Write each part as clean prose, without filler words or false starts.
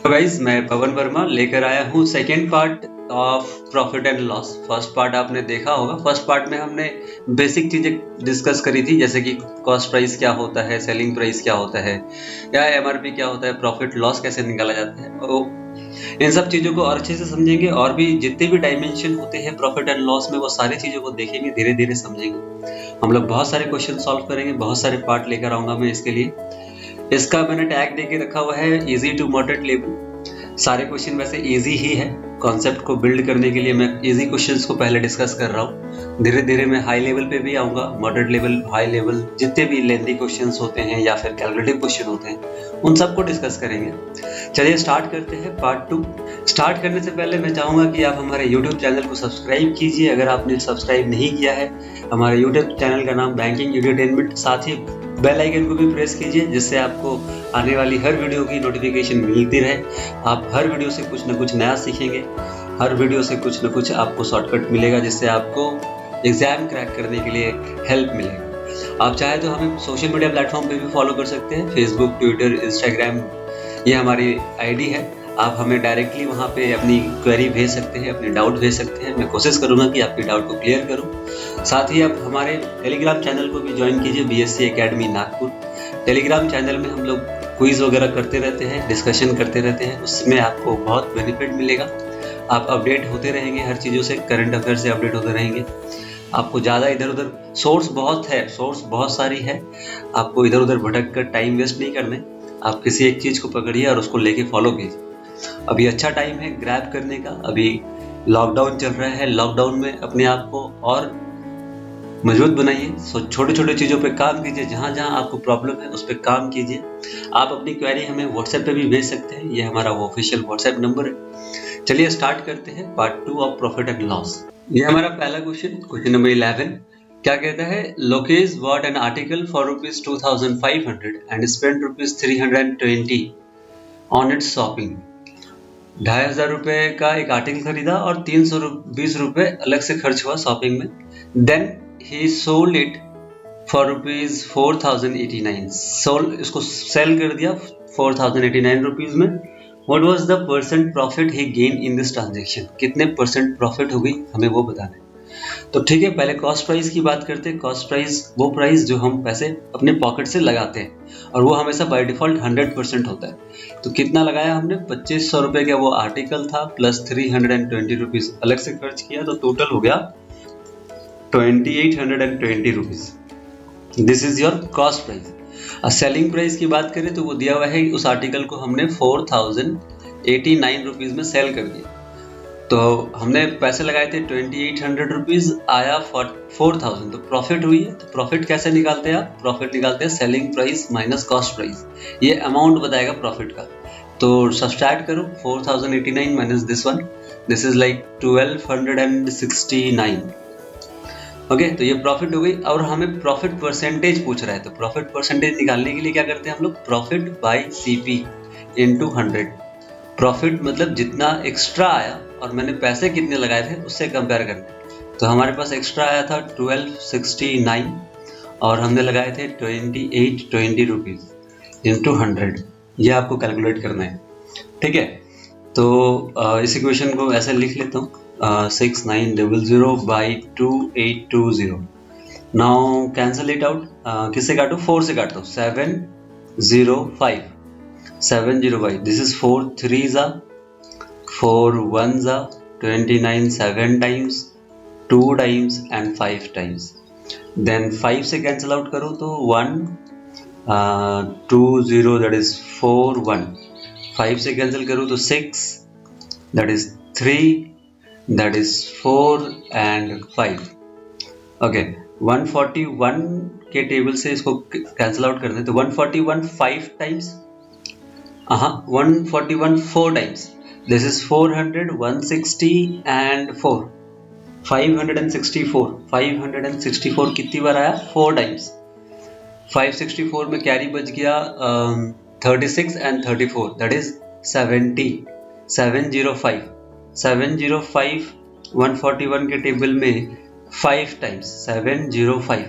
तो गाइज मैं पवन वर्मा लेकर आया हूँ second part of profit and loss. First part आपने देखा होगा। फर्स्ट पार्ट में हमने बेसिक चीजें डिस्कस करी थी, जैसे कि कॉस्ट प्राइस क्या होता है, सेलिंग प्राइस क्या होता है, या एमआरपी क्या होता है, प्रॉफिट लॉस कैसे निकाला जाता है। और इन सब चीजों को और अच्छे से समझेंगे, और भी जितने भी डायमेंशन होते हैं प्रॉफिट एंड लॉस में, वो सारी चीजों को देखेंगे, धीरे धीरे समझेंगे। हम लोग बहुत सारे क्वेश्चन सॉल्व करेंगे, बहुत सारे पार्ट लेकर आऊंगा मैं इसके लिए। इसका मैंने टैग देके रखा हुआ है इजी टू मॉडरेट लेवल। सारे क्वेश्चन वैसे इजी ही है। कॉन्सेप्ट को बिल्ड करने के लिए मैं इजी क्वेश्चंस को पहले डिस्कस कर रहा हूँ। धीरे धीरे मैं हाई लेवल पे भी आऊंगा, मॉडरेट लेवल, हाई लेवल, जितने भी लेंथी क्वेश्चंस होते हैं या फिर कैलकुलेटिव क्वेश्चन होते हैं उन सबको डिस्कस करेंगे। चलिए स्टार्ट करते हैं पार्ट 2। स्टार्ट करने से पहले मैं चाहूंगा कि आप हमारे यूट्यूब चैनल को सब्सक्राइब कीजिए अगर आपने सब्सक्राइब नहीं किया है। हमारे यूट्यूब चैनल का नाम बैंकिंग एंटरटेनमेंट। साथ ही बेल आइकन को भी प्रेस कीजिए, जिससे आपको आने वाली हर वीडियो की नोटिफिकेशन मिलती रहे। आप हर वीडियो से कुछ न कुछ नया सीखेंगे, हर वीडियो से कुछ न कुछ आपको शॉर्टकट मिलेगा, जिससे आपको एग्जाम क्रैक करने के लिए हेल्प मिलेगा। आप चाहे तो हमें सोशल मीडिया प्लेटफॉर्म पे भी फॉलो कर सकते हैं, फेसबुक, ट्विटर, इंस्टाग्राम, ये हमारी आईडी है। आप हमें डायरेक्टली वहाँ पे अपनी क्वेरी भेज सकते हैं, अपने डाउट भेज सकते हैं। मैं कोशिश करूँगा कि आपके डाउट को क्लियर करूँ। साथ ही आप हमारे टेलीग्राम चैनल को भी ज्वाइन कीजिए, BSc academy Nagpur. Telegram channel में हम लोग क्विज वगैरह करते रहते हैं, डिस्कशन करते रहते हैं, उसमें आपको बहुत बेनिफिट मिलेगा। आप अपडेट होते रहेंगे हर चीज़ों से, करंट अफेयर से अपडेट होते रहेंगे। आपको ज़्यादा इधर उधर सोर्स बहुत सारी है, आपको इधर उधर भटक कर टाइम वेस्ट नहीं करना है। आप किसी एक चीज़ को पकड़िए और उसको लेके फॉलो कीजिए। अभी अच्छा टाइम है ग्रैब करने का। अभी लॉकडाउन चल रहा है, लॉकडाउन में अपने आप को और मजबूत बनाइए। छोटे छोटे चीज़ों पे काम कीजिए, जहाँ जहाँ आपको प्रॉब्लम है उस पर काम कीजिए। आप अपनी क्वेरी हमें व्हाट्सएप पे भी भेज सकते हैं, ये हमारा वो ऑफिशियल व्हाट्सएप नंबर है। चलिए स्टार्ट करते हैं part 2 of profit and loss. ये हमारा पहला क्वेश्चन नंबर 11 क्या कहता है? Lokesh bot an article for ₹2,500 and spend ₹320 on it's shopping. 2,500 रुपए का एक आर्टिकल खरीदा और 320 रुपए अलग से खर्च हुआ शॉपिंग में। Then he sold it for ₹4,089। इसको सेल कर दिया 4,089 रुपीज में। What was the percent profit he gain in this transaction? कितने परसेंट प्रॉफिट हो गई, हमें वो बताना है। तो ठीक है, पहले कॉस्ट प्राइस की बात करते हैं। कॉस्ट प्राइस वो प्राइस जो हम पैसे अपने पॉकेट से लगाते हैं, और वो हमेशा बाय डिफॉल्ट 100% होता है। तो कितना लगाया हमने? 2,500 रुपए का वो आर्टिकल था, प्लस 320 रुपीज अलग से खर्च किया, तो टोटल हो गया 2,820 rupees. This is your cost price. और सेलिंग प्राइस की बात करें तो वो दिया हुआ है, उस आर्टिकल को हमने 4,089 रुपीज में सेल कर दिया। तो हमने पैसे लगाए थे 2,800 रुपीज, आया 4,000, तो प्रॉफिट हुई है। तो प्रॉफिट कैसे निकालते हैं आप? प्रॉफिट निकालते हैं selling price minus cost price. ये अमाउंट बताएगा प्रॉफिट का। तो सब्सट्रैक्ट करो 4,089 minus this one, this is like 1,269। Okay, तो ये प्रॉफिट हो गई। और हमें प्रॉफिट परसेंटेज पूछ रहा है, तो प्रॉफिट परसेंटेज निकालने के लिए क्या करते हैं हम लोग? Profit by CP into 100। Profit मतलब जितना एक्स्ट्रा आया और मैंने पैसे कितने लगाए थे उससे कंपेयर करना। तो हमारे पास एक्स्ट्रा आया था 1,269 और हमने लगाए थे 2,820 रुपीज इंटू 100। ये आपको कैलकुलेट करना है, ठीक है। तो इस इक्वेशन को ऐसे लिख लेता हूँ, 6,900 by 2,820। Now cancel it out. किससे काटो? 4 से काटो। 705 705। This is 4 3s are 4 1s are 29, 7 times, 2 times and 5 times. Then 5 से कैंसिल आउट करो तो 1 2 0, that is 4 1। 5 से कैंसिल करो तो 6, that is 3, that is 4 and 5। Okay, 141 के टेबल से इसको कैंसिल आउट करते हैं, तो 141 5 times, 141 4 times. This is 400, 160 and 4, 564। 564 कितनी बार आया? 4 टाइम्स। 564 में कैरी बच गया 36 and 34, that is 70। 705 705 141 के टेबल में 5 times, 705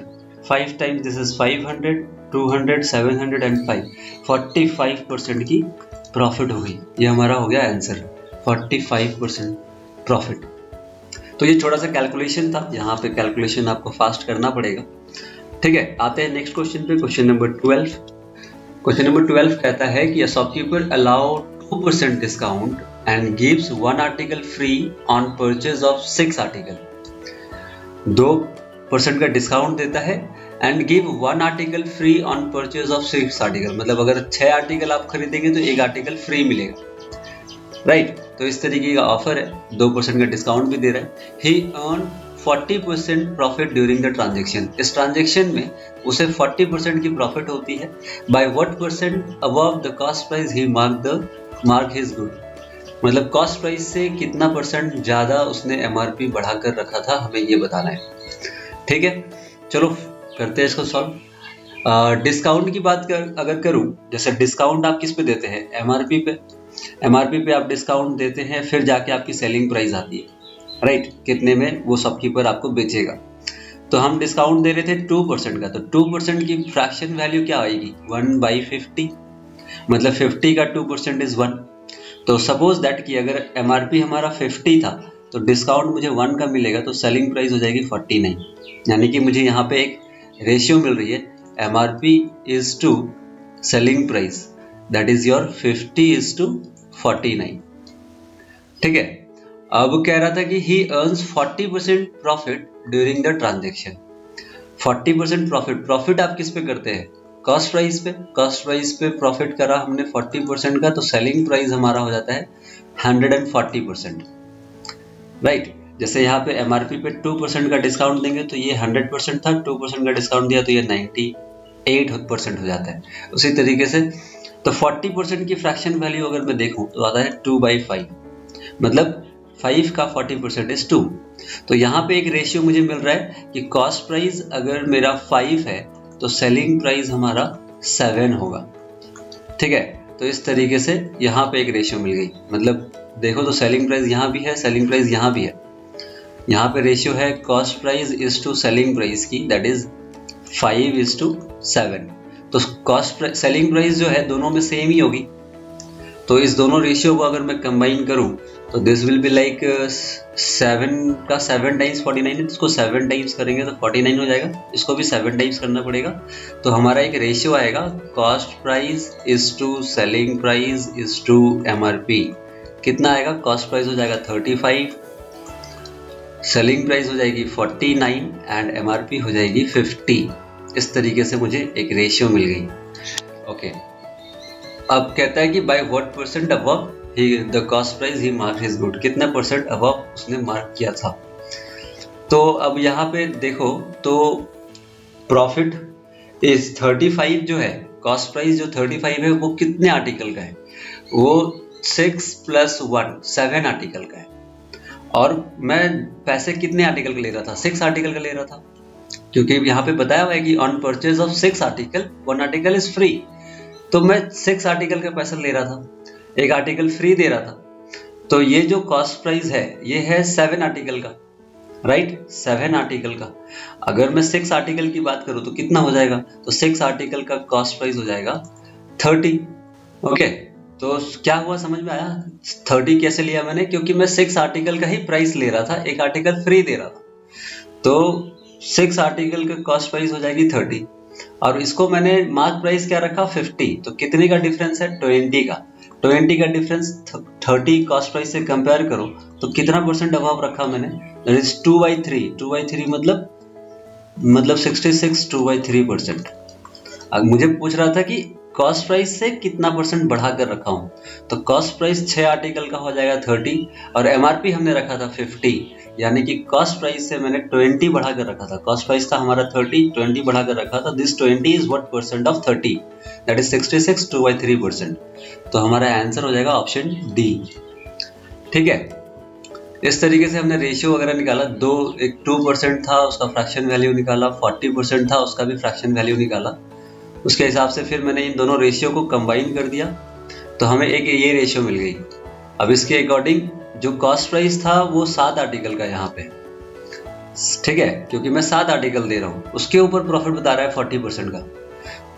5 times this is 500, 200, 700 and 5, 45% की प्रॉफिट हो गई। ये हमारा हो गया आंसर, 45% प्रॉफिट। तो ये छोटा सा कैलकुलेशन था, यहाँ पे कैलकुलेशन आपको फास्ट करना पड़ेगा। ठीक है, आते हैं नेक्स्ट क्वेश्चन पे, क्वेश्चन नंबर 12। क्वेश्चन नंबर 12 कहता है कि a shopkeeper allow 2% discount and gives 1 article free on purchase of 6 article. 2% का डिस्काउंट देता है and give 1 article free on purchase of 6 article, मतलब अगर 6 आर्टिकल आप खरीदेंगे तो 1 आर्टिकल फ्री मिलेगा, राइट। तो इस तरीके का ऑफर है, 2% का डिस्काउंट भी दे रहा है। He earn 40% profit during the transaction. इस ट्रांजेक्शन में उसे 40% की प्रॉफिट होती है। By what percent above the cost price he mark his good, मतलब कॉस्ट प्राइस से कितना परसेंट ज़्यादा उसने MRP बढ़ाकर रखा था, हमें ये बताना है। ठीक है, चलो करते हैं इसको सॉल्व। डिस्काउंट की बात अगर करूँ, जैसे डिस्काउंट आप किस पे देते हैं, MRP पे। MRP पे आप डिस्काउंट देते हैं, फिर जाके आपकी सेलिंग प्राइस आती है, राइट, कितने में वो शॉपकीपर आपको बेचेगा। तो हम डिस्काउंट दे रहे थे 2% का, तो 2% की फ्रैक्शन वैल्यू क्या आएगी, 1/50, मतलब 50 का 2% इज 1। तो सपोज दैट कि अगर MRP हमारा 50 था तो डिस्काउंट मुझे 1 का मिलेगा, तो सेलिंग प्राइस हो जाएगी 49। यानी कि मुझे यहाँ पे एक रेशियो मिल रही है, MRP is to selling price, that is your 50:49। ठीक है, अब कह रहा था कि he earns 40% profit during the transaction. 40% profit आप किस पे करते हैं, कॉस्ट प्राइस पे। कॉस्ट प्राइस पे प्रॉफिट करा हमने 40% का, तो सेलिंग प्राइस हमारा हो जाता है 140%, राइट। जैसे यहाँ पे MRP पे 2% का डिस्काउंट देंगे तो ये 100% था, 2% का डिस्काउंट दिया तो ये 98% हो जाता है। उसी तरीके से तो 40% की फ्रैक्शन वैल्यू अगर मैं देखूँ तो आता है 2/5, मतलब 5 का 40% इज 2। तो यहाँ पे एक रेशियो मुझे मिल रहा है कि कॉस्ट प्राइस अगर मेरा 5 है तो सेलिंग प्राइस हमारा 7 होगा। ठीक है, तो इस तरीके से यहाँ पे एक रेशियो मिल गई, मतलब देखो तो सेलिंग प्राइस यहाँ भी है, सेलिंग प्राइस यहाँ भी है। यहाँ पे रेशियो है cost price is to selling price की, दैट इज 5:7। तो कॉस्ट सेलिंग प्राइस जो है दोनों में सेम ही होगी। तो इस दोनों रेशियो को अगर मैं कंबाइन करूं तो दिस विल बी लाइक 7 का 7 टाइम्स 49 है, इसको 7 टाइम्स करेंगे तो 49 हो जाएगा, इसको भी 7 टाइम्स करना पड़ेगा। तो हमारा एक रेशियो आएगा cost price is to selling price is to MRP। कितना आएगा, कॉस्ट प्राइस हो जाएगा 35, सेलिंग प्राइस हो जाएगी 49 एंड MRP हो जाएगी 50। इस तरीके से मुझे एक रेशियो मिल गई। ओके, अब कहता है कि bye what percent above the cost price he mark his good, कितना परसेंट अबव उसने मार्क किया था। तो अब यहाँ पे देखो तो प्रॉफिट इज 35 जो है, कॉस्ट प्राइस जो 35 है वो कितने आर्टिकल का है, वो 6 + 1 7 आर्टिकल का है। और मैं पैसे कितने आर्टिकल का ले रहा था, 6 आर्टिकल का ले रहा था, क्योंकि यहाँ पे बताया हुआ है कि on purchase of 6 article 1 article is free. तो मैं 6 आर्टिकल का पैसा ले रहा था, 1 आर्टिकल फ्री दे रहा था। तो ये जो कॉस्ट प्राइस है ये है 7 आर्टिकल का, राइट, 7 आर्टिकल का। अगर मैं 6 आर्टिकल की बात करूं तो कितना हो जाएगा, तो 6 आर्टिकल का कॉस्ट प्राइस हो जाएगा 30। ओके, तो क्या हुआ, समझ में आया 30 कैसे लिया मैंने, क्योंकि मैं 6 आर्टिकल का ही प्राइस ले रहा था, 1 आर्टिकल फ्री दे रहा था। तो 6 आर्टिकल का कॉस्ट प्राइस हो जाएगी 30 और इसको मैंने मार्क प्राइस क्या रखा 50। तो कितने का डिफरेंस है, 20 का। 20 का डिफरेंस 30 कॉस्ट प्राइस से कंपेयर करो तो कितना परसेंट अभाव रखा मैंने, दैट इज 2/3। 2/3 मतलब 66, 2/3%। अब मुझे पूछ रहा था कि कॉस्ट प्राइस से कितना परसेंट बढ़ा कर रखा हूँ, तो कॉस्ट प्राइस 6 आर्टिकल का हो जाएगा 30 और MRP हमने रखा था 50, यानी कि कॉस्ट प्राइस से मैंने 20 बढ़ा कर रखा था। कॉस्ट प्राइस था हमारा 30, 20 बढ़ा कर रखा था। This 20 is what percent of 30, that is 66, 2/3%। तो हमारा आंसर हो जाएगा ऑप्शन डी। ठीक है, इस तरीके से हमने रेशियो वगैरह निकाला। एक 2% था उसका फ्रैक्शन वैल्यू निकाला, 40% था उसका भी फ्रैक्शन वैल्यू निकाला। उसके हिसाब से फिर मैंने इन दोनों रेशियो को कंबाइन कर दिया तो हमें एक ये रेशियो मिल गई। अब इसके अकॉर्डिंग जो कॉस्ट प्राइस था वो 7 आर्टिकल का यहाँ पे ठीक है, क्योंकि मैं 7 आर्टिकल दे रहा हूँ, उसके ऊपर प्रॉफिट बता रहा है 40% का।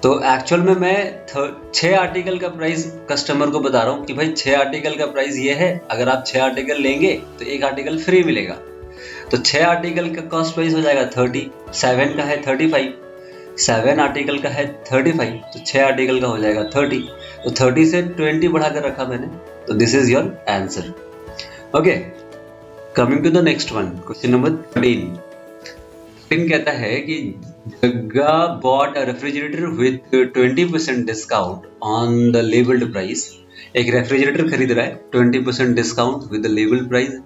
तो एक्चुअल में मैं 6 आर्टिकल का प्राइस कस्टमर को बता रहा हूँ कि भाई 6 आर्टिकल का प्राइस ये है, अगर आप 6 आर्टिकल लेंगे तो एक आर्टिकल फ्री मिलेगा। तो 6 आर्टिकल का कॉस्ट प्राइस हो जाएगा 30, 7 का है 35, 7 आर्टिकल का है 35, तो 6 आर्टिकल का हो जाएगा 30, तो 30 से 20 बढ़ा कर रखा मैंने, तो this is your answer. Okay, coming to the next one, question number 13 कहता है कि Jagga bought a refrigerator with 20% discount on the labelled price. एक रेफ्रिजरेटर खरीद रहा है 20% discount with the labelled price.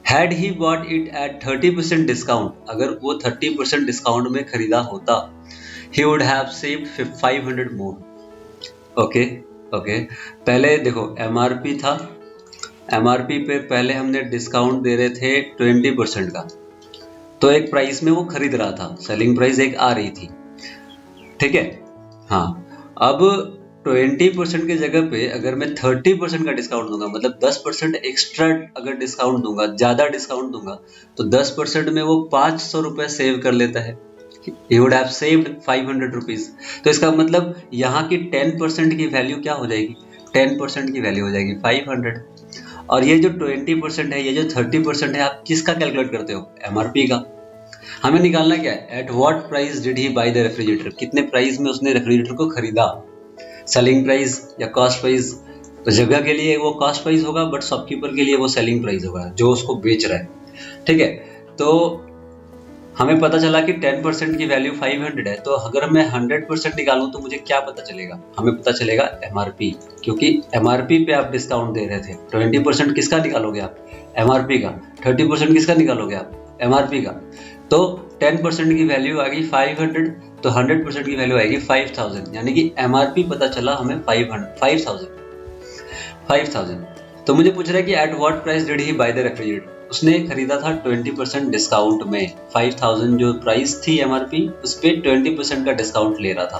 Had he bought it at 30% discount, अगर वो 30% discount में खरीदा होता, he would have saved 500 more। Okay, पहले देखो MRP था, MRP पे पहले हमने डिस्काउंट दे रहे थे 20% का, तो एक प्राइस में वो खरीद रहा था, सेलिंग प्राइस एक आ रही थी, ठीक है। हाँ, अब 20% की जगह पे अगर मैं 30% का डिस्काउंट दूंगा, मतलब 10% एक्स्ट्रा अगर डिस्काउंट दूंगा, ज्यादा डिस्काउंट दूंगा, तो 10% में वो 500 रुपए सेव कर लेता है। He would have saved 500 rupees. तो इसका मतलब यहाँ की 10% की वैल्यू क्या हो जाएगी, 10% की वैल्यू हो जाएगी 500। और ये जो 20% है, ये जो 30% है, आप किसका कैलकुलेट करते हो, MRP का। हमें निकालना क्या है, at what price did he by the refrigerator, कितने प्राइस में उसने रेफ्रिजरेटर को खरीदा, सेलिंग प्राइस या कॉस्ट प्राइस। तो जगह के लिए वो कॉस्ट प्राइस होगा, बट शॉपकीपर के लिए वो सेलिंग प्राइस होगा, जो उसको बेच रहा है, ठीक है। तो हमें पता चला कि 10% की वैल्यू 500 है, तो अगर मैं 100% निकालूं तो मुझे क्या पता चलेगा, हमें पता चलेगा MRP, क्योंकि MRP पे आप डिस्काउंट दे रहे थे। 20% किसका निकालोगे आप, MRP का। 30% किसका निकालोगे आप, MRP का। तो 10% की वैल्यू आ गई 500, तो 100% की वैल्यू आएगी 5000, यानी कि MRP पता चला हमें 5000। तो मुझे पूछ रहा है कि at what price did he by the refrigerator, उसने खरीदा था 20% डिस्काउंट में। 5000 जो प्राइस थी MRP, उस पर 20% का डिस्काउंट ले रहा था,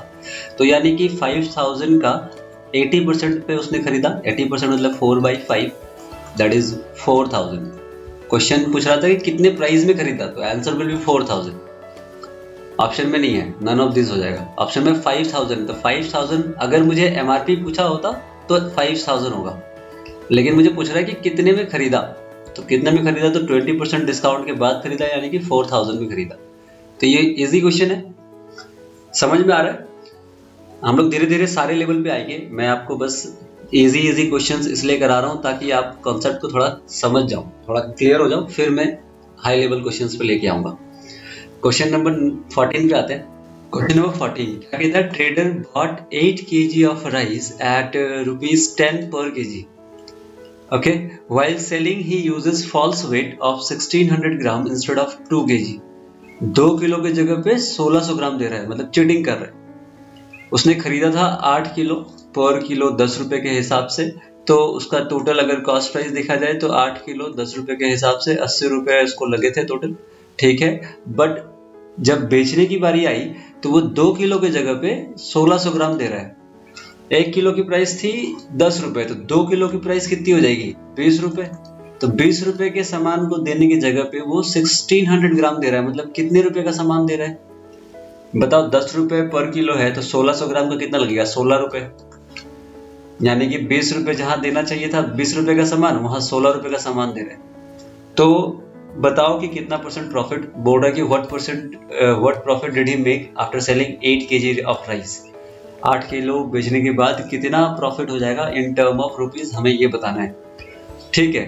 तो यानी कि 5000 का 80% पे उसने खरीदा। 80% मतलब 4/5, दैट इज 4000। क्वेश्चन पूछ रहा था कि कितने प्राइस में खरीदा, तो आंसर विल बी 4000। ऑप्शन में नहीं है, नन ऑफ दिस हो जाएगा। ऑप्शन में 5000, तो 5000 अगर मुझे MRP पूछा होता तो 5000 होगा, लेकिन मुझे पूछ रहा है कि कितने में खरीदा, तो कितने में खरीदा, तो 20% डिस्काउंट के बाद खरीदा, यानी कि 4000 में खरीदा। तो ये इजी क्वेश्चन है, समझ में आ रहा है। हम लोग धीरे धीरे सारे लेवल पे आएंगे, मैं आपको बस इजी क्वेश्चंस इसलिए करा रहा हूँ ताकि आप कॉन्सेप्ट को थोड़ा समझ जाओ, थोड़ा क्लियर हो जाओ, फिर मैं हाई लेवल क्वेश्चंस पे लेके आऊंगा। क्वेश्चन नंबर 14 पे आते हैं। क्वेश्चन नंबर 14 क्या कहता है, trader bought 8 kg of rice at ₹10 per kg। Okay, while selling he uses false weight of 1600 gram instead of 2 kg। 2 kilo की जगह पे 1600 ग्राम दे रहा है, मतलब चीटिंग कर रहा है। उसने खरीदा था 8 किलो, पर किलो 10 रुपए के हिसाब से, तो उसका टोटल अगर कॉस्ट प्राइस देखा जाए तो 8 किलो 10 रुपए के हिसाब से 80 रुपए उसको लगे थे टोटल, ठीक है। बट जब बेचने की बारी आई तो वो 2 किलो की जगह पे 1600 ग्राम दे रहा है। 1 किलो की प्राइस थी 10 रुपए, तो 2 किलो की प्राइस कितनी हो जाएगी, 20 रुपए। तो 20 रुपए के सामान को देने की जगह पे वो 1600 ग्राम दे रहा है, मतलब कितने रुपए का सामान दे रहा है बताओ। 10 रुपए पर किलो है, तो 1600 ग्राम का कितना लगेगा, 16 रुपए। यानी कि 20 रुपए जहां देना चाहिए था 20 रुपए का सामान, वहां 16 रुपए का सामान दे रहे हैं। तो बताओ कि कितना परसेंट प्रॉफिट। बोल रहा है कि what profit did he make after selling 8 kg of rice. 8 kilo बेचने के बाद कितना प्रॉफिट हो जाएगा इन टर्म ऑफ रुपीज, हमें ये बताना है, ठीक है।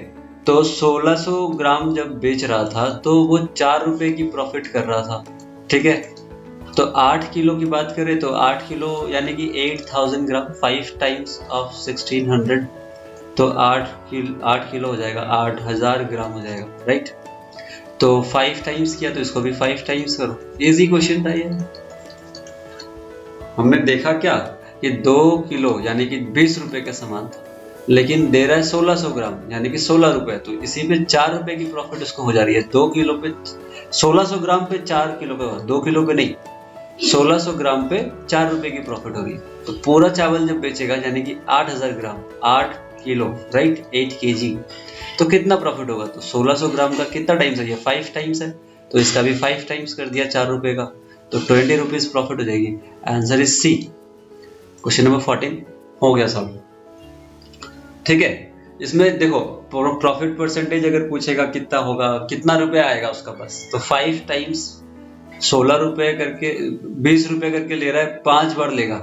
तो 1600 ग्राम जब बेच रहा था तो वो 4 रुपए की प्रॉफिट कर रहा था, ठीक है। तो 8 किलो की बात करें तो 8 किलो यानी कि 8000 ग्राम, 5 टाइम्स ऑफ 1600, तो 8 किलो हो जाएगा, 8000 ग्राम हो जाएगा, राइट। तो 5 टाइम्स किया तो इसको भी 5 टाइम्स करो। इजी क्वेश्चन था ये। हमने देखा क्या कि 2 किलो यानी कि 20 रुपए का सामान था, लेकिन दे रहा है 1600 ग्राम यानी कि 16 रुपए, तो इसी पे 4 रुपए की प्रॉफिट उसको हो जा रही है। 2 किलो पे 1600 ग्राम पे 4 किलो का, 2 किलो पे नहीं, 1600 ग्राम पे 4 रुपए की प्रॉफिट हो रही है। तो पूरा चावल जब बेचेगा यानी कि 8000 ग्राम, 8 किलो, राइट, 8 kg, तो कितना प्रॉफिट होगा, तो 1600 ग्राम का कितना टाइम्स है, ये 5 टाइम्स है, तो इसका भी 5 टाइम्स कर दिया 4 रुपए का, तो 20 रुपीज प्रॉफिट हो जाएगी। Answer is C. Question number 14 हो गया सॉल्व। ठीक है, इसमें देखो प्रॉफिट परसेंटेज अगर पूछेगा कितना होगा, कितना रुपए आएगा उसका पास, तो 5 टाइम्स 16 रुपए करके 20 रुपए करके ले रहा है, 5 बार लेगा।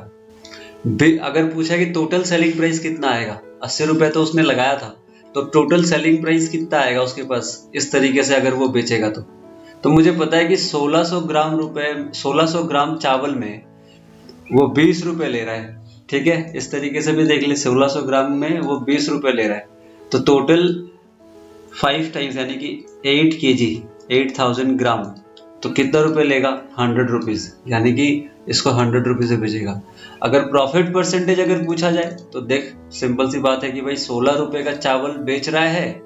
अगर पूछा कि टोटल सेलिंग प्राइस कितना आएगा, 80 रुपए तो उसने लगाया था, तो टोटल सेलिंग प्राइस कितना आएगा उसके पास इस तरीके से अगर वो बेचेगा तो मुझे पता है कि 1600 ग्राम चावल में वो 20 रुपए ले रहा है। ठीक है, इस तरीके से भी देख ले, 1600 ग्राम में वो 20 रुपए ले रहा है, तो टोटल 5 टाइम्स यानी कि 8 kg 8000 ग्राम, तो कितना रुपए लेगा 100 रुपीज, यानी कि इसको 100 रुपीज से बेचेगा। अगर प्रॉफिट परसेंटेज अगर पूछा जाए तो देख सिंपल सी बात है कि भाई 16 रुपए का चावल बेच रहा है,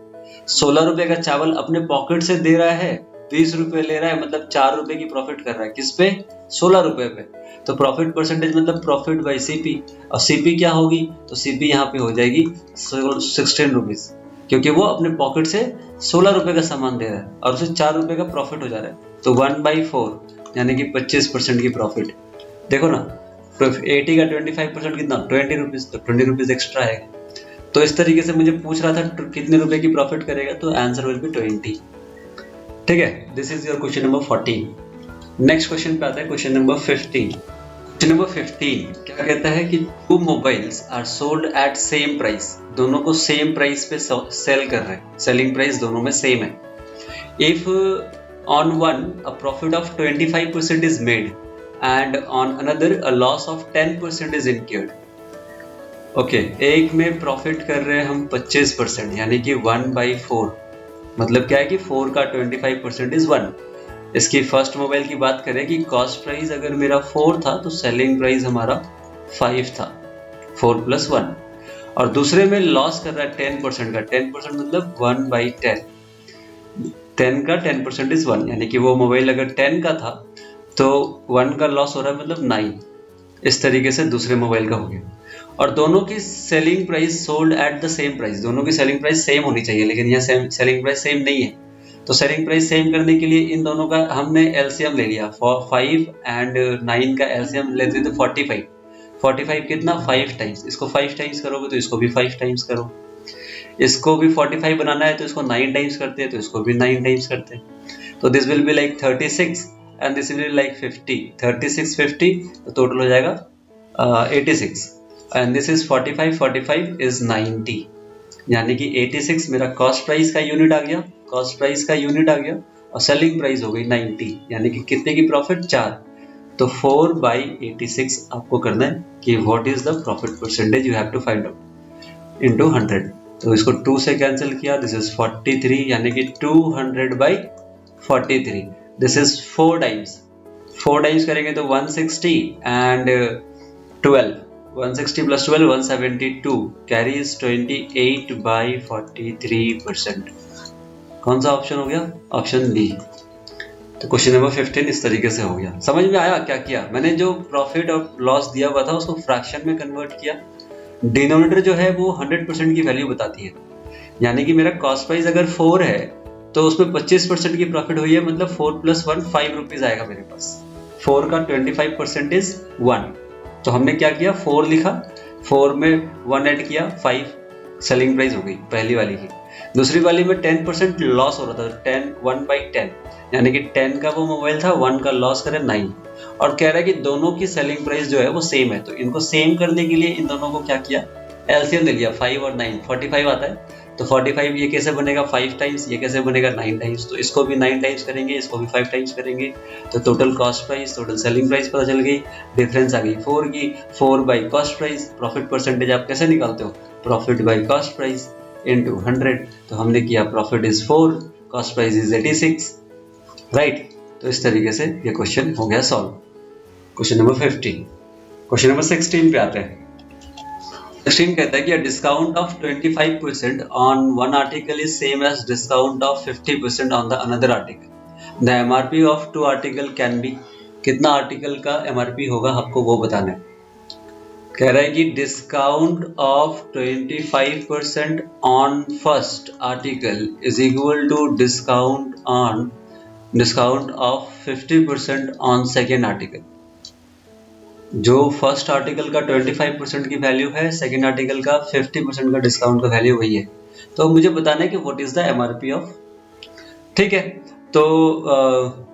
16 रुपए का चावल अपने पॉकेट से दे रहा है, 20 रुपए ले रहा है, मतलब 4 रुपए की प्रॉफिट कर रहा है। किस पे? 16 रुपए पे। तो प्रॉफिट परसेंटेज मतलब प्रॉफिट बाई सीपी, और सीपी क्या होगी, तो सीपी यहाँ पे हो जाएगी 16 रुपीज, क्योंकि वो अपने पॉकेट से 16 रुपए का सामान दे रहा है और उसे 4 रुपए का प्रॉफिट हो जा रहा है, तो 1/4 यानी कि 25% की प्रॉफिट। देखो ना, तो 80 का 25% कितना, 20 रुपीज, तो 20 रुपीज एक्स्ट्रा है। तो इस तरीके से मुझे पूछ रहा था कितने रुपए की प्रॉफिट करेगा, तो आंसर विल बी 20। ठीक है, this is your question number 14। Next question पे आता है क्वेश्चन नंबर 15। क्वेश्चन नंबर 15 क्या कहता है कि 2 mobiles are sold at same price, दोनों को सेम प्राइस पे सेल कर रहे हैं, सेलिंग प्राइस दोनों में सेम है। If on one a profit of 25% is made and on another a loss of 10% is incurred. Okay, एक में प्रॉफिट कर रहे हैं हम 25% यानी कि 1/4, मतलब क्या है कि 4 का 25% इज 1। इसकी फर्स्ट मोबाइल की बात करें कि कॉस्ट प्राइस अगर मेरा 4 था तो सेलिंग प्राइस हमारा 5 था, 4 + 1। और दूसरे में लॉस कर रहा है 10% का, 10% मतलब 1/10, 10 का 10% इज 1, यानी कि वो मोबाइल अगर 10 का था तो 1 का लॉस हो रहा है मतलब 9। इस तरीके से दूसरे मोबाइल का हो गया। और दोनों की selling price sold at the same price, दोनों की सेलिंग प्राइस सेम होनी चाहिए, लेकिन यहाँ सेलिंग प्राइस सेम नहीं है। तो सेलिंग प्राइस सेम करने के लिए इन दोनों का हमने एलसीएम ले लिया, 5 एंड 9 का एलसीएम लेते तो 45। 45 कितना, 5 टाइम्स, इसको 5 टाइम्स करोगे तो इसको भी 5 टाइम्स करो, इसको भी 45 बनाना है तो इसको 9 टाइम्स करते हैं, तो इसको भी 9 टाइम्स करते हैं, तो this will be like 36 and this will be like 50। 36 50 तो टोटल हो जाएगा 86 एंड दिस इज 45 इज 90, यानी कि 86 मेरा कॉस्ट प्राइस का यूनिट आ गया, कॉस्ट प्राइस का यूनिट आ गया, और सेलिंग प्राइस हो गई 90, यानी कि कितने की प्रॉफिट, 4। तो 4/86 आपको करना है कि what is the profit percentage, you have to find out into 100। तो इसको 2 से कैंसिल किया, दिस इज 43, यानी कि 200/43, दिस इज 4 टाइम्स, 4 टाइम्स करेंगे तो 160 एंड 12, 160 + 12 172, कैरीज 28/43%। कौन सा ऑप्शन हो गया, ऑप्शन बी। तो क्वेश्चन नंबर 15 इस तरीके से हो गया। समझ में आया क्या किया मैंने, जो प्रॉफिट और लॉस दिया हुआ था उसको फ्रैक्शन में कन्वर्ट किया। डिनोमिनेटर जो है वो 100% की वैल्यू बताती है, यानी कि मेरा कॉस्ट प्राइस अगर 4 है तो उसमें 25% की प्रॉफिट हुई है, मतलब 4 + 1 5 रुपीज आएगा मेरे पास। 4 का 25% इज 1, तो हमने क्या किया, 4 लिखा, 4 में 1 ऐड किया, 5 सेलिंग प्राइस हो गई पहली वाली की। दूसरी वाली में 10% लॉस हो रहा था, 1/10, यानी कि 10 का वो मोबाइल था, 1 का लॉस करे 9, और कह रहा है कि दोनों की सेलिंग प्राइस जो है वो सेम है, तो इनको सेम करने के लिए इन दोनों को क्या किया, एलसीएम ले लिया, 5 और 9, 45 आता है, तो 45 ये कैसे बनेगा 5 टाइम्स, ये कैसे बनेगा 9 टाइम्स, तो इसको भी 9 टाइम्स करेंगे, इसको भी 5 टाइम्स करेंगे, तो total cost price, total selling price पता चल गई, डिफरेंस आ गई 4 की, 4 by cost price. Profit percentage आप कैसे निकालते हो, profit by cost price into 100, तो हमने किया profit is 4, cost price is 86, right. तो इस तरीके से ये क्वेश्चन हो गया solve, question number 15। Question number 16 पे आते हैं। 16 कहता है कि discount of 25% on one article is same as discount of 50% on the another article. The MRP of 2 article can be, कितना आर्टिकल का एमआरपी होगा आपको वो बताना है। कह रहा है कि discount of 25% on first article is equal to discount on discount of 50% on second article. जो फर्स्ट आर्टिकल का 25% की वैल्यू है, सेकेंड आर्टिकल का 50% का डिस्काउंट का वैल्यू वही है। तो मुझे बताना है कि what is the MRP of. ठीक है, तो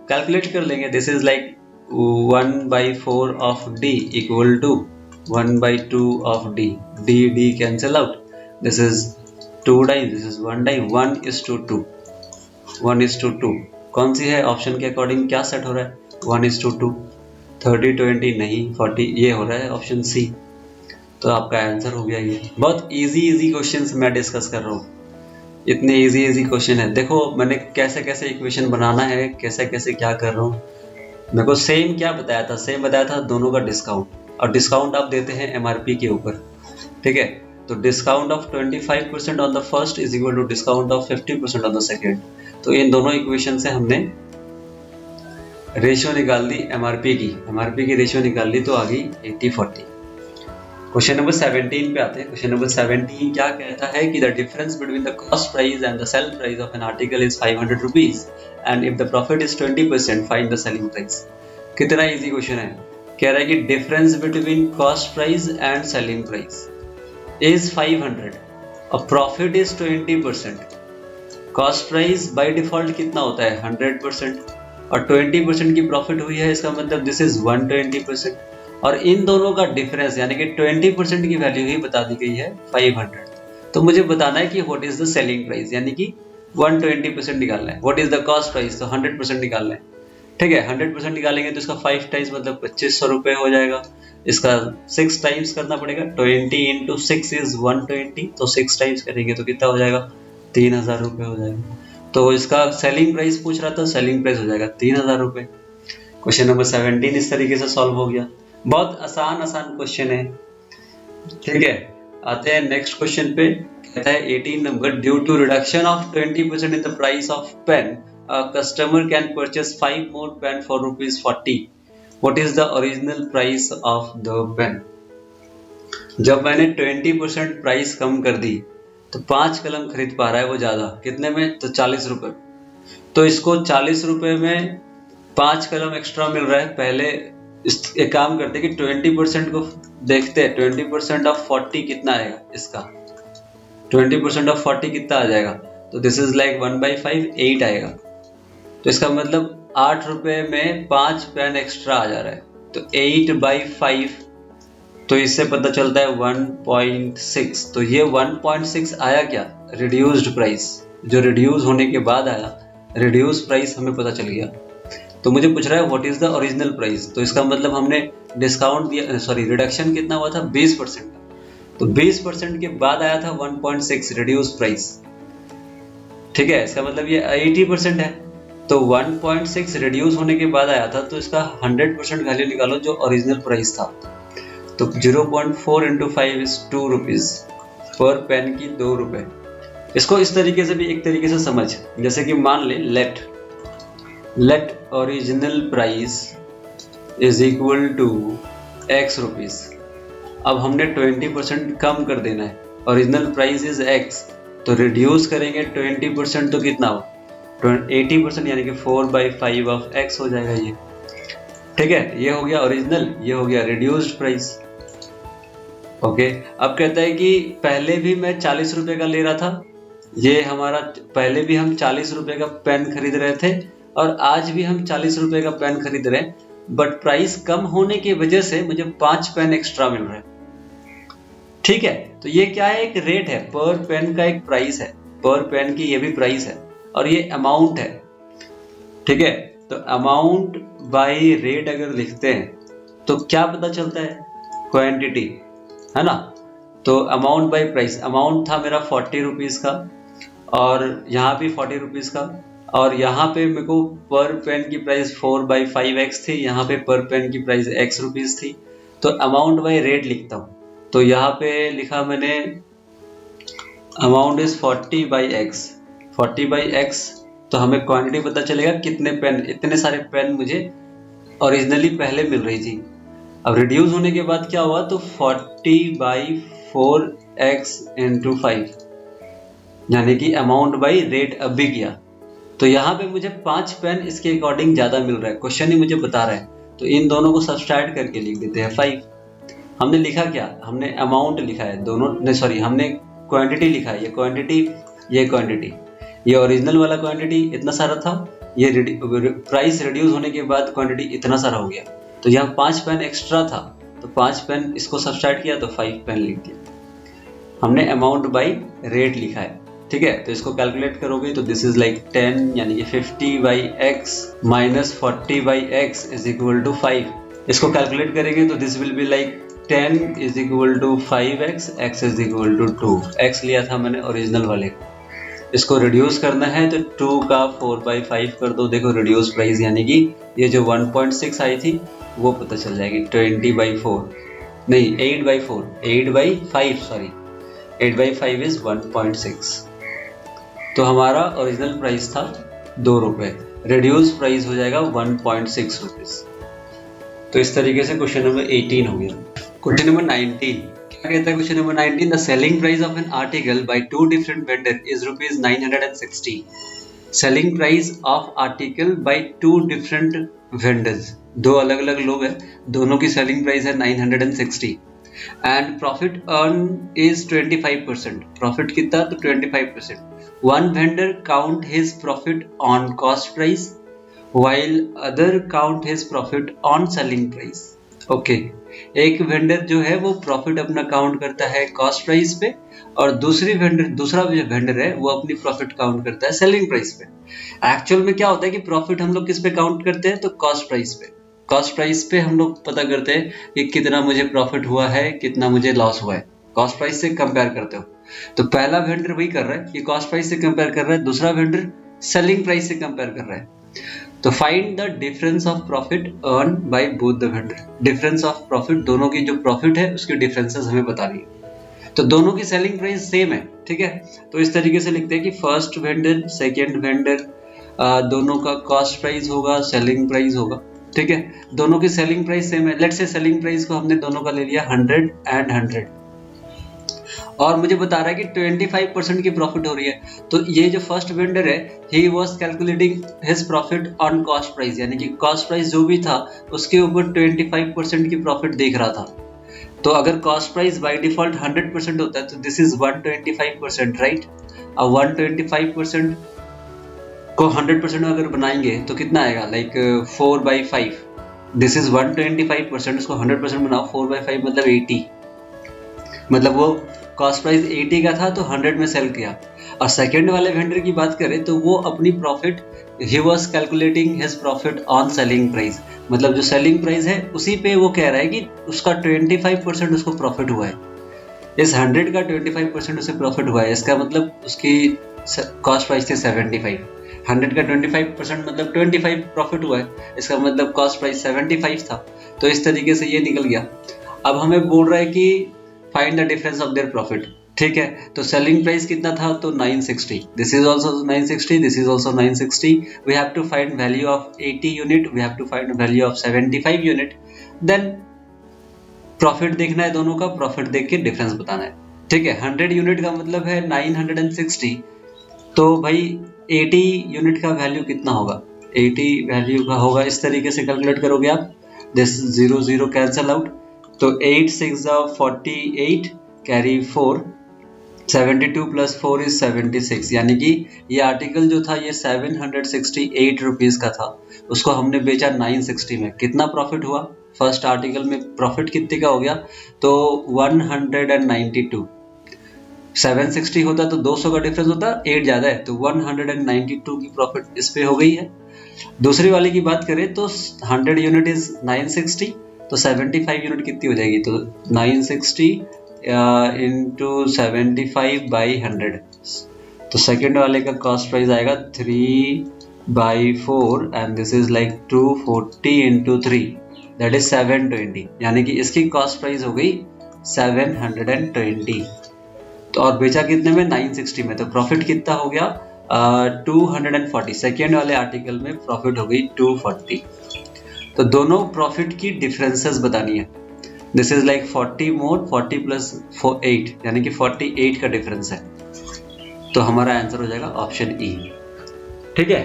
कैलकुलेट कर लेंगे। This is like 1/4 of D equal to 1/2 of D. D cancel out, this is 2 time, this is 1 time, 1:2, 1:2। कौन सी है ऑप्शन के अकॉर्डिंग, क्या सेट हो रहा है? 1:2। 30-20 नहीं, 40 ये हो रहा है ऑप्शन सी। तो आपका आंसर हो गया ये। बहुत इजी क्वेश्चंस मैं डिस्कस कर रहा हूँ, इतने इजी क्वेश्चन है। देखो मैंने कैसे कैसे इक्वेशन बनाना है, कैसे कैसे क्या कर रहा हूँ। मेरे को सेम क्या बताया था, सेम बताया था दोनों का डिस्काउंट, और डिस्काउंट आप देते हैं एमआरपी के ऊपर। ठीक है, तो discount of 25% on the first is equal to discount of 50% on the second. तो इन दोनों इक्वेशन से हमने रेशियो निकाल दी एमआरपी की रेशियो निकाल ली, तो आ गई 80-40। क्वेश्चन नंबर 17 पे आते हैं। क्वेश्चन नंबर 17 क्या कहता है कि the difference between the cost price and the sale price of an article is 500 rupees and if the profit is 20% find the selling price. कितना इजी क्वेश्चन है। कह रहा है कि difference between cost price and selling price is 500 और profit is 20%। Cost price by default कितना होता है? 100%, और 20% की प्रॉफिट हुई है, इसका मतलब दिस इज 120%। और इन दोनों का डिफरेंस यानी कि 20% की वैल्यू ही बता दी गई है 500। तो मुझे बताना है कि what is the selling price, यानी कि 120% निकालना है। What is the cost price, तो 100% निकालना है। ठीक है, 100% निकालेंगे तो इसका 5 टाइम्स मतलब 2500 रुपये हो जाएगा। इसका 6 टाइम्स करना पड़ेगा, 20 × 6 इज 120, तो 6 टाइम्स करेंगे तो कितना हो जाएगा? 3000 रुपये हो जाएगा। तो इसका सेलिंग प्राइस पूछ रहा था, सेलिंग प्राइस हो जाएगा 3000 रुपये। क्वेश्चन नंबर 17 इस तरीके से सॉल्व हो गया। बहुत आसान क्वेश्चन है। ठीक है, आते हैं नेक्स्ट क्वेश्चन पे। कहता है 18 number, due to reduction of 20% in the price of pen customer can purchase 5 more pen for ₹40। What is the original price of the pen. जब मैंने 20% प्राइस कम कर दी तो 5 कलम खरीद पा रहा है वो ज्यादा, कितने में? तो 40 रुपए। तो इसको 40 रुपए में 5 कलम एक्स्ट्रा मिल रहा है। पहले एक काम करते कि 20% को देखते हैं। 20% ऑफ 40 कितना आएगा इसका? 20% ऑफ 40 कितना आ जाएगा? तो दिस इज लाइक 1/5, 8 आएगा। तो इसका मतलब 8 रुपए में 5 पेन एक्स्ट्रा आ जा रहा है, तो 8/5। तो इससे पता चलता है 1.6। तो ये 1.6 आया क्या? Reduced price. जो रिड्यूस होने के बाद आया रिड्यूस प्राइस हमें पता चल गया। तो मुझे पूछ रहा है what is the original price. तो इसका मतलब हमने डिस्काउंट दिया, सॉरी रिडक्शन कितना हुआ था? 20% का। तो 20% के बाद आया था 1.6 रिड्यूस प्राइस। ठीक है, इसका मतलब ये 80% है। तो 1.6 रिड्यूस होने के बाद आया था, तो इसका 100% वैल्यू निकालो जो ओरिजिनल प्राइस था। तो 0.4 × 5 इज 2 रुपीज पर पेन की 2 रुपए। इसको इस तरीके से भी एक तरीके से समझ, जैसे कि मान ले let original price is equal to x rupees. अब हमने 20% कम कर देना है, ओरिजिनल प्राइस इज x, तो रिड्यूस करेंगे 20% तो कितना हो? 80%, यानी कि 4/5 ऑफ x हो जाएगा ये। ठीक है, ये हो गया ओरिजिनल, ये हो गया रिड्यूस्ड प्राइस। ओके, अब कहता है कि पहले भी मैं 40 रुपए का ले रहा था, ये हमारा पहले भी हम 40 रुपए का पेन खरीद रहे थे और आज भी हम 40 रुपए का पेन खरीद रहे हैं, बट प्राइस कम होने की वजह से मुझे 5 पेन एक्स्ट्रा मिल रहे हैं। ठीक है, तो ये क्या है? एक रेट है, पर पेन का एक प्राइस है, पर पेन की ये भी प्राइस है, और ये अमाउंट है। ठीक है, तो अमाउंट बाय रेट अगर लिखते हैं तो क्या पता चलता है? क्वांटिटी, है ना। तो अमाउंट बाय प्राइस, अमाउंट था मेरा 40 रुपीज का और यहाँ भी 40 रुपीज का, और यहाँ पे मेरे को पर पेन की प्राइस 4/5x थी, यहाँ पे पर पेन की प्राइस x रुपीज थी। तो अमाउंट बाय रेट लिखता हूँ, तो यहाँ पे लिखा मैंने अमाउंट इज 40/x, 40/x। तो हमें क्वांटिटी पता चलेगा कितने पेन, इतने सारे पेन मुझे ओरिजिनली पहले मिल रही थी। अब रिड्यूस होने के बाद क्या हुआ? तो 40/4x × 5, यानी कि अमाउंट बाई रेट अब भी किया। तो यहाँ पे मुझे 5 पेन इसके अकॉर्डिंग ज़्यादा मिल रहा है, क्वेश्चन ही मुझे बता रहा है, तो इन दोनों को सब्सट्रैक्ट करके लिख देते हैं 5। हमने लिखा क्या, हमने अमाउंट लिखा है दोनों ने, सॉरी हमने क्वांटिटी लिखा है, ये क्वांटिटी ये क्वांटिटी, ये ओरिजिनल वाला क्वांटिटी इतना सारा था, ये प्राइस रिड्यूस होने के बाद क्वांटिटी इतना सारा हो गया, तो यहाँ 5 पेन एक्स्ट्रा था, तो 5 पेन इसको सब्सट्रैक्ट किया तो 5 पेन लिख दिया। हमने अमाउंट बाई रेट लिखा है, ठीक है, तो इसको कैलकुलेट करोगे तो दिस इज लाइक 10 यानी कि 50 by X minus 40 by X is equal to 5। इसको कैलकुलेट करेंगे तो this will be like 10 is equal to 5x, x is equal to 2, x लिया था मैंने ओरिजिनल वाले। इसको रिड्यूस करना है तो 2 का 4/5 कर दो, देखो रिड्यूस प्राइस यानी कि ये जो 1.6 आई थी वो पता चल जाएगी 20/4 नहीं 8/4 8/5 सॉरी 8/5 इज 1.6। तो हमारा ओरिजिनल प्राइस था 2 रुपये, रिड्यूस प्राइस हो जाएगा 1.6 रुपीज़। तो इस तरीके से क्वेश्चन नंबर 18 हो गया। क्वेश्चन नंबर 19 क्या कहता है, question number 19 the selling price of an article by 2 different vendor is rupees 960। Selling price of article by 2 different vendors, 2 अलग अलग लोग हैं, दोनों की सेलिंग प्राइस है 960 and profit earn is 25%। Profit कितना, तो 25%। One vendor count his profit on cost price while other count his profit on selling price। Okay, एक वेंडर जो है वो प्रॉफिट अपना काउंट करता है कॉस्ट प्राइस पे, और दूसरा जो वेंडर है वो अपनी प्रॉफिट काउंट करता है सेलिंग प्राइस पे। एक्चुअल में क्या होता है कि प्रॉफिट हम लोग किस पे काउंट करते हैं, तो कॉस्ट प्राइस पे। कॉस्ट प्राइस पे हम लोग पता करते हैं कि कितना मुझे प्रॉफिट हुआ है, कितना मुझे लॉस हुआ है, कॉस्ट प्राइस से कंपेयर करते हो। तो पहला वेंडर वही कर रहा है कि कॉस्ट प्राइस से कंपेयर कर रहा है, दूसरा वेंडर सेलिंग प्राइस से कंपेयर कर रहा है। तो find the difference of profit earn by both the vendor. Difference of profit, दोनों की जो प्रॉफिट है उसकी डिफरेंसेस हमें बतानी है। तो दोनों की सेलिंग प्राइस सेम है, ठीक है, तो इस तरीके से लिखते हैं कि फर्स्ट वेंडर सेकंड वेंडर दोनों का कॉस्ट प्राइस होगा, सेलिंग प्राइस होगा, ठीक है, दोनों की सेलिंग प्राइस सेम है। लेट्स से सेलिंग प्राइस को हमने दोनों का ले लिया 100 एंड 100, और मुझे बता रहा है कि 25% की प्रॉफिट हो रही है। तो ये जो फर्स्ट वेंडर है he was calculating his profit on cost price, यानी कि कॉस्ट प्राइस जो भी था उसके ऊपर 25% की प्रॉफिट देख रहा था। तो अगर कॉस्ट प्राइस बाय डिफॉल्ट 100% होता है तो दिस इज 125%, राइट। अब 125% को 100% अगर बनाएंगे तो कितना आएगा, लाइक 4/5। दिस इज 125%, उसको 100% बनाओ, 4/5 मतलब 80, मतलब वो कॉस्ट प्राइस 80 का था तो 100 में सेल किया। और सेकंड वाले वेंडर की बात करें तो वो अपनी profit, he was calculating his profit on selling price, मतलब जो सेलिंग प्राइस है उसी पे वो कह रहा है कि उसका 25% उसको प्रॉफिट हुआ है। इस 100 का 25% उसे प्रॉफिट हुआ है, इसका मतलब उसकी कॉस्ट प्राइस थी 75, 100 का 25% मतलब 25 प्रॉफिट हुआ है, इसका मतलब कॉस्ट प्राइस 75 था। तो इस तरीके से ये निकल गया। अब हमें बोल रहा है कि find the difference of their profit, ठीक है, तो सेलिंग प्राइस कितना था, तो 960, this is also 960, this is also 960। We have to find value of 80 unit, we have to find value of 75 unit, then profit देखना है, दोनों का प्रॉफिट देख के डिफरेंस बताना है, ठीक है। 100 यूनिट का मतलब है 960, तो भाई 80 यूनिट का वैल्यू कितना होगा, 80 वैल्यू का होगा, इस तरीके से कैलकुलेट करोगे आप, दिस 0 0 कैंसल आउट, तो 8 6 48 कैरी 4, 72 प्लस 4 इज 76, यानी कि ये आर्टिकल जो था ये 768 रुपीज का था, उसको हमने बेचा 960 में। कितना प्रॉफिट हुआ, फर्स्ट आर्टिकल में प्रॉफिट कितने का हो गया, तो 192। 760 होता तो 200 का डिफरेंस होता, 8 ज्यादा है, तो 192 की प्रॉफिट इस पे हो गई है। दूसरी वाले की बात करें तो 100 यूनिट इज 960, तो 75 यूनिट कितनी हो जाएगी, तो 960 इंटू 75 बाई 100, तो सेकेंड वाले का कॉस्ट प्राइस आएगा 3/4 and this is like 240 into 3 that is 720, यानी कि इसकी कॉस्ट प्राइस हो गई 720। तो और बेचा कितने में, 960 में, तो प्रॉफिट कितना हो गया 240। सेकेंड वाले आर्टिकल में प्रॉफिट हो गई 240। तो दोनों प्रॉफिट की डिफरेंसेस बतानी है। This is like 40 more 40 plus 8 यानी कि 48 का डिफरेंस है। तो हमारा आंसर हो जाएगा ऑप्शन ई। ठीक है,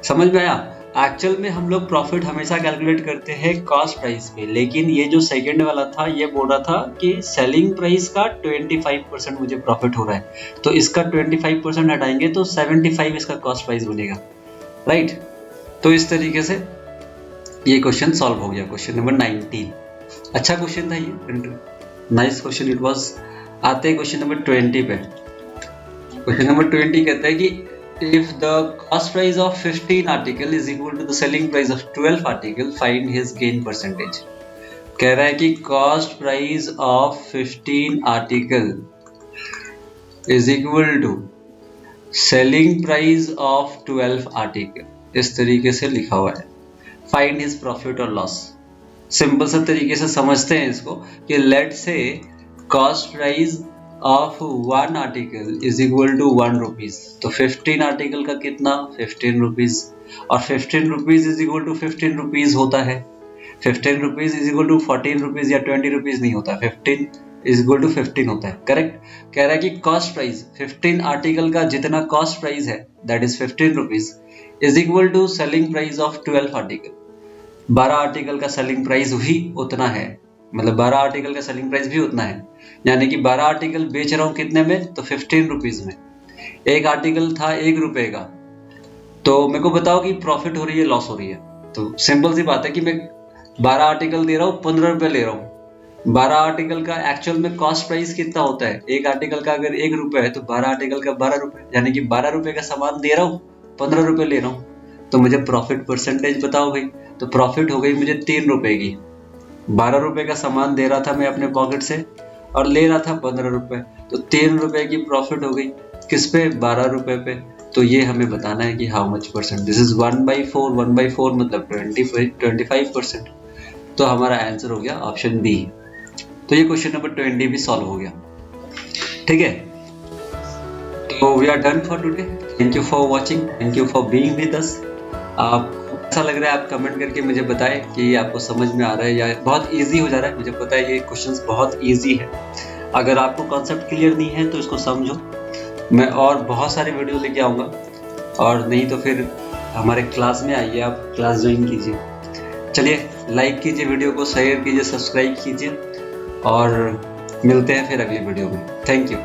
समझ में आया। एक्चुअल में हम लोग प्रॉफिट हमेशा कैलकुलेट करते हैं कॉस्ट प्राइस पे, लेकिन ये जो सेकंड वाला था ये बोल रहा था कि सेलिंग प्राइस का 25% मुझे प्रॉफिट हो रहा है, तो इसका 25% हटाएंगे तो 75 इसका कॉस्ट प्राइस बनेगा, राइट। तो इस तरीके से ये क्वेश्चन सॉल्व हो गया, क्वेश्चन नंबर 19। अच्छा क्वेश्चन था ये, नाइस क्वेश्चन इट वाज। आते हैं क्वेश्चन नंबर 20 पे। क्वेश्चन नंबर 20 कहता है कि if the cost price of 15 article is equal to the selling price of 12 article, find his gain percentage। कह रहा है कि cost price of 15 article is equal to selling price of 12 article, इस तरीके से लिखा हुआ है। find his profit or loss। Simple सा तरीके से समझते हैं इसको कि लेट से cost price of 1 article is equal to 1 rupees, तो 15 आर्टिकल का कितना 15 रुपीज, और 15 rupees is equal to 15 rupees होता है। 15 rupees is equal to 14 rupees या 20 रुपीज नहीं होता, 15 इज इक्वल टू 15 होता है, करेक्ट। कह रहा है कि कॉस्ट प्राइस 15 आर्टिकल का जितना कॉस्ट प्राइस है that is 15 rupees is equal to selling price of 12 article. 12 article का सेलिंग प्राइस भी उतना है, मतलब 12 आर्टिकल का सेलिंग प्राइस भी उतना है, यानी कि 12 आर्टिकल बेच रहा हूं कितने में, तो 15 रुपीज में। एक आर्टिकल था 1 रुपए का, तो मेरे को बताओ कि प्रॉफिट हो रही है लॉस हो रही है। तो सिंपल सी बात है कि मैं 12 आर्टिकल दे रहा हूँ 15 रुपए ले रहा हूँ। 12 आर्टिकल का एक्चुअल में कॉस्ट प्राइस कितना होता है, एक आर्टिकल का अगर 1 रुपए है तो 12 आर्टिकल का 12 रुपए, यानी कि 12 रुपए का सामान दे रहा हूँ 15 रुपए ले रहा हूँ। तो मुझे प्रॉफिट परसेंटेज बताओ भाई, तो प्रॉफिट हो गई मुझे 3 रुपए की। 12 रुपए का सामान दे रहा था मैं अपने पॉकेट से और ले रहा था 15 रुपए, तो 3 रुपए की प्रॉफिट हो गई किस पे, 12 रुपए पे। तो ये हमें बताना है कि how much percent, this is 1/4, 1/4 मतलब 25%। तो हमारा आंसर हो गया ऑप्शन बी। तो ये क्वेश्चन नंबर 20 भी सॉल्व हो गया, ठीक है। तो we are done for today. Thank you for watching, thank you for being with us. आपको ऐसा लग रहा है आप कमेंट करके मुझे बताएं कि आपको समझ में आ रहा है या बहुत इजी हो जा रहा है। मुझे पता है ये क्वेश्चंस बहुत इजी है, अगर आपको कॉन्सेप्ट क्लियर नहीं है तो इसको समझो। मैं और बहुत सारे वीडियो लेके आऊँगा, और नहीं तो फिर हमारे क्लास में आइए, आप क्लास ज्वाइन कीजिए। चलिए लाइक कीजिए, वीडियो को शेयर कीजिए, सब्सक्राइब कीजिए, और मिलते हैं फिर अगले वीडियो में। Thank you.